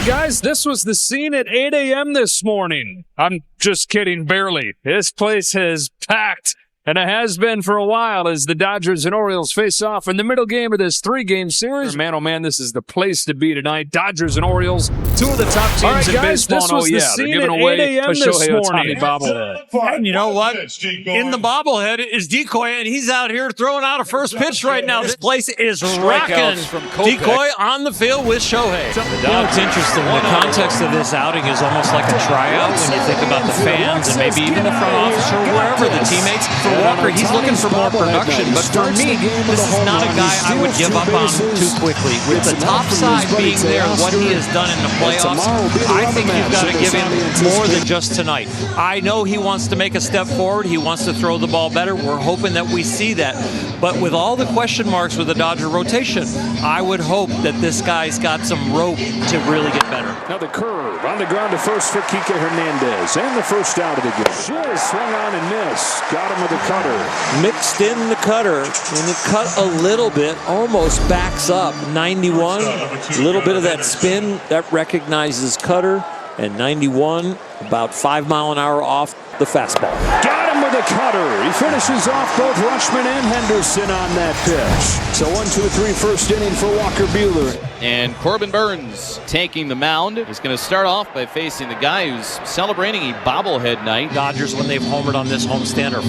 right, guys, this was the scene at 8 a.m. this morning. I'm just kidding, barely. This place is packed, and it has been for a while as the Dodgers and Orioles face off in the middle game of this three-game series. Man, oh man, this is the place to be tonight. Dodgers and Orioles, two of the top teams in baseball. This was the scene at 8 a.m. this morning. And you know what? In the bobblehead is Decoy, and he's out here throwing out a first pitch right now. This place is rocking. Decoy on the field with Shohei. You know, it's interesting. The context of this outing is almost like a tryout when you think about the fans and maybe even the front office or wherever, the teammates. For Walker, he's looking for more production, but for me, this is not a guy I would give up on too quickly. With the top side being there, what he has done in the playoffs, I think you've got to give him more than just tonight. I know he wants to make a step forward. He wants to throw the ball better. We're hoping that we see that. But with all the question marks with the Dodger rotation, I would hope that this guy's got some rope to really get better. Now the curve on the ground to first for Kike Hernandez, and the first out of the game. Shiz swung on and missed. Got him with a cutter. Mixed in the cutter, and it cut a little bit, almost backs up. 91, a little bit of that spin that recognizes cutter, and 91 about 5 mile an hour off the fastball. Got him with a cutter. He finishes off both Rutschman and Henderson on that pitch. So 1-2-3 first inning for Walker Buehler. And Corbin Burns taking the mound. He's going to start off by facing the guy who's celebrating a bobblehead night. Dodgers, when they've homered on this homestand, are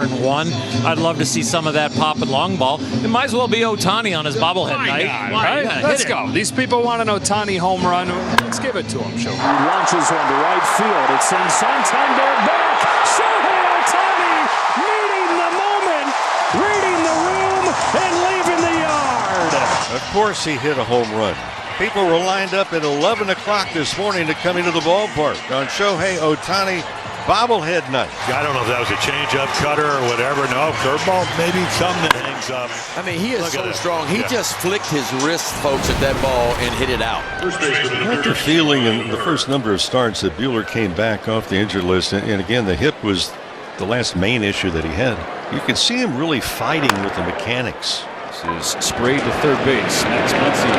4-1. I'd love to see some of that pop and long ball. It might as well be Ohtani on his bobblehead night. Right? Let's go. These people want an Ohtani home run. Let's give it to him, Shohei. He launches one to right field. It sends Santander back. Shohei Ohtani meeting the moment, reading the room, and leaving the yard. Of course he hit a home run. People were lined up at 11 o'clock this morning to come into the ballpark on Shohei Ohtani bobblehead night. I don't know if that was a changeup, cutter, or whatever. No, curveball, maybe something that hangs up. I mean, he is so strong. He just flicked his wrist, folks, at that ball and hit it out. After feeling in the first number of starts that Buehler came back off the injured list, and again, the hip was the last main issue that he had. You can see him really fighting with the mechanics. This is sprayed to third base. Max Muncy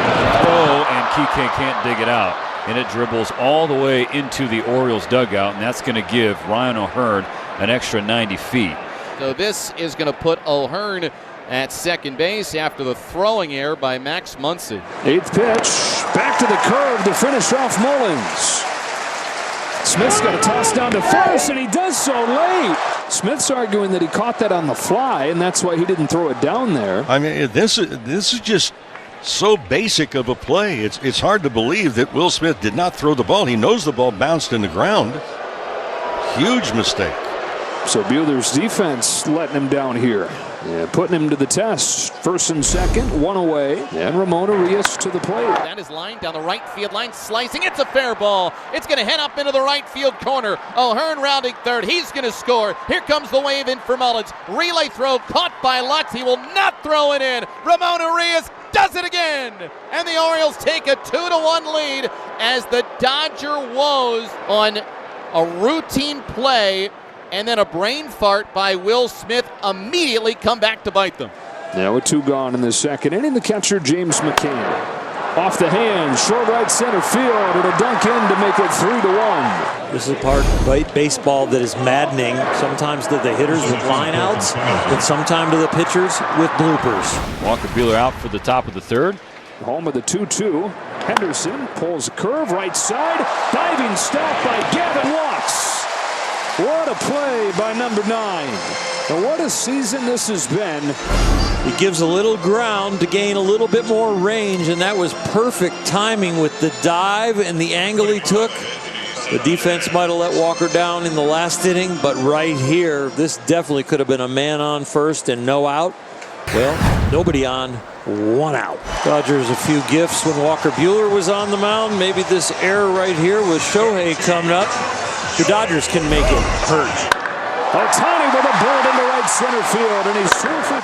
throw, and Kike can't dig it out. And it dribbles all the way into the Orioles dugout, and that's going to give Ryan O'Hearn an extra 90 feet. So this is going to put O'Hearn at second base after the throwing error by Max Muncy. Eighth pitch, back to the curve to finish off Mullins. Smith's got a toss down to first, and he does so late. Smith's arguing that he caught that on the fly, and that's why he didn't throw it down there. I mean, this is just so basic of a play. It's hard to believe that Will Smith did not throw the ball. He knows the ball bounced in the ground. Huge mistake. So Buehler's defense letting him down here. Yeah, putting him to the test. First and second, one away. And Ramon Arias to the plate. That is lined down the right field line, slicing. It's a fair ball. It's going to head up into the right field corner. O'Hearn rounding third. He's going to score. Here comes the wave in for Mullins. Relay throw caught by Lutz. He will not throw it in. Ramon Arias does it again. And the Orioles take a 2-1 lead as the Dodger woes on a routine play and then a brain fart by Will Smith immediately come back to bite them. Now with two gone in the second inning, the catcher James McCann. Off the hand, short right center field, and a dunk in to make it 3-1. This is a part of baseball that is maddening. Sometimes to the hitters with lineouts, and sometimes to the pitchers with bloopers. Walker Buehler out for the top of the third. Home of the 2-2. Henderson pulls a curve right side. Diving stop by Gavin Lux. What a play by number 9. And what a season this has been. He gives a little ground to gain a little bit more range, and that was perfect timing with the dive and the angle he took. The defense might have let Walker down in the last inning, but right here, this definitely could have been a man on first and no out. Well, nobody on, one out. Dodgers a few gifts when Walker Buehler was on the mound. Maybe this error right here with Shohei coming up, the Dodgers can make it hurt. Ohtani with a bird into right center field, and he's 2 for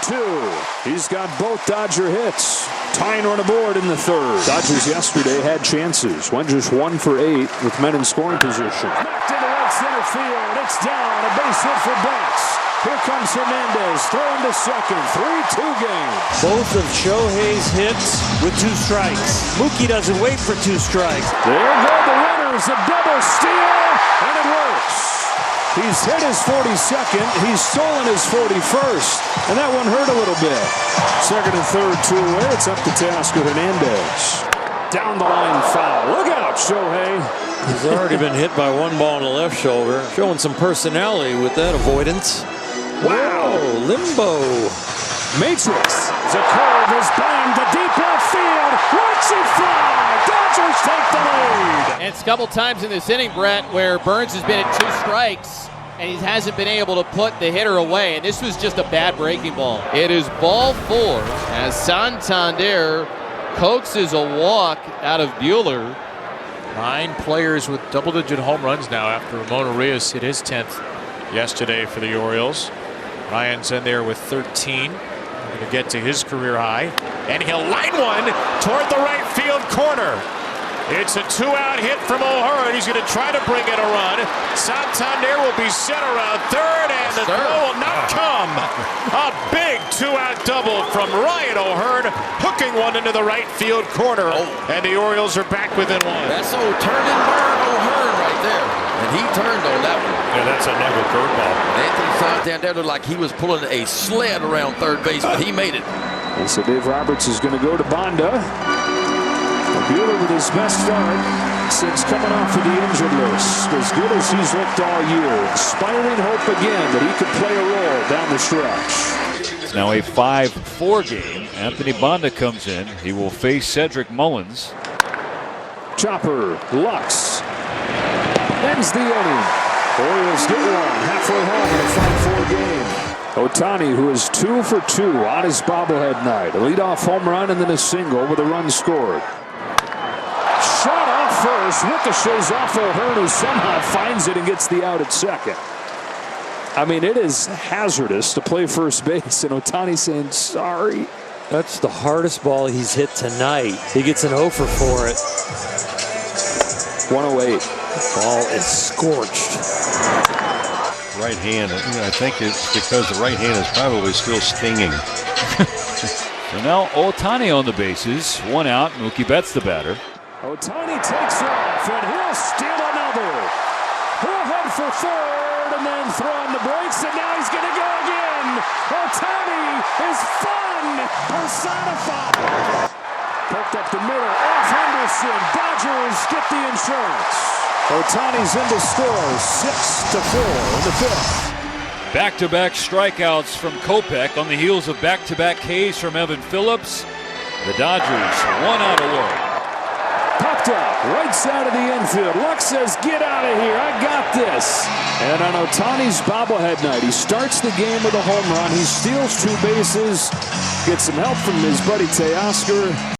2. He's got both Dodger hits. Tying on a board in the third. Dodgers yesterday had chances. Went just 1 for 8 with men in scoring position. Knocked into right center field. It's down. A base hit for Betts. Here comes Hernandez throwing to second. 3-2 game. Both of Shohei's hits with 2 strikes. Mookie doesn't wait for 2 strikes. There go the runners. A double steal, and it works. He's hit his 42nd. He's stolen his 41st. And that one hurt a little bit. Second and third, 2 away. It's up to Teoscar Hernandez. Down the line foul. Look out, Shohei. He's already been hit by 1 ball on the left shoulder. Showing some personality with that avoidance. Wow. Whoa, limbo. Matrix. The curve is banged to deep left field. Watch it fly. Dodgers take the lead. And it's a couple times in this inning, Brett, where Burns has been at 2 strikes and he hasn't been able to put the hitter away. And this was just a bad breaking ball. It is ball 4 as Santander coaxes a walk out of Buehler. 9 players with double-digit home runs now after Ramon Urias hit his 10th yesterday for the Orioles. Ryan's in there with 13. Going to get to his career high. And he'll line one toward the right field corner. It's a 2-out hit from O'Hearn. He's going to try to bring in a run. Santander will be set around third, and the throw will not come. A big 2-out double from Ryan O'Hearn, hooking one into the right field corner. And the Orioles are back within 1. That's old turn and burn O'Hearn right there. And he turned on that one. Yeah, that's a never curveball. Anthony Santander looked like he was pulling a sled around third base, but he made it. And so Dave Roberts is going to go to Banda. Buehler with his best start since coming off of the injured list. As good as he's looked all year. Inspiring hope again that he could play a role down the stretch. It's now a 5-4 game. Anthony Banda comes in. He will face Cedric Mullins. Chopper, Lux. Ends the inning. Orioles get one halfway home in a 5-4 game. Ohtani, who is 2 for 2 on his bobblehead night. A leadoff home run and then a single with a run scored. Shot off first, ricochets off O'Hearn, who somehow finds it and gets the out at second. I mean, it is hazardous to play first base, and Ohtani saying sorry. That's the hardest ball he's hit tonight. He gets an 0 for it. 108. Ball is scorched. Right hand, I think it's because the right hand is probably still stinging. So now Ohtani on the bases. 1 out. Mookie Betts the batter. Ohtani takes off, and he'll steal another. He'll head for third, and then throw on the brakes, and now he's going to go again. Ohtani is fun personified. Poked up the middle, off Henderson. Dodgers get the insurance. Ohtani's in to score 6-4 in the 5th. Back-to-back strikeouts from Kopech on the heels of back-to-back Ks from Evan Phillips. The Dodgers 1 out away. Popped up, right side of the infield. Lux says, get out of here, I got this. And on Ohtani's bobblehead night, he starts the game with a home run. He steals 2 bases, gets some help from his buddy Teoscar.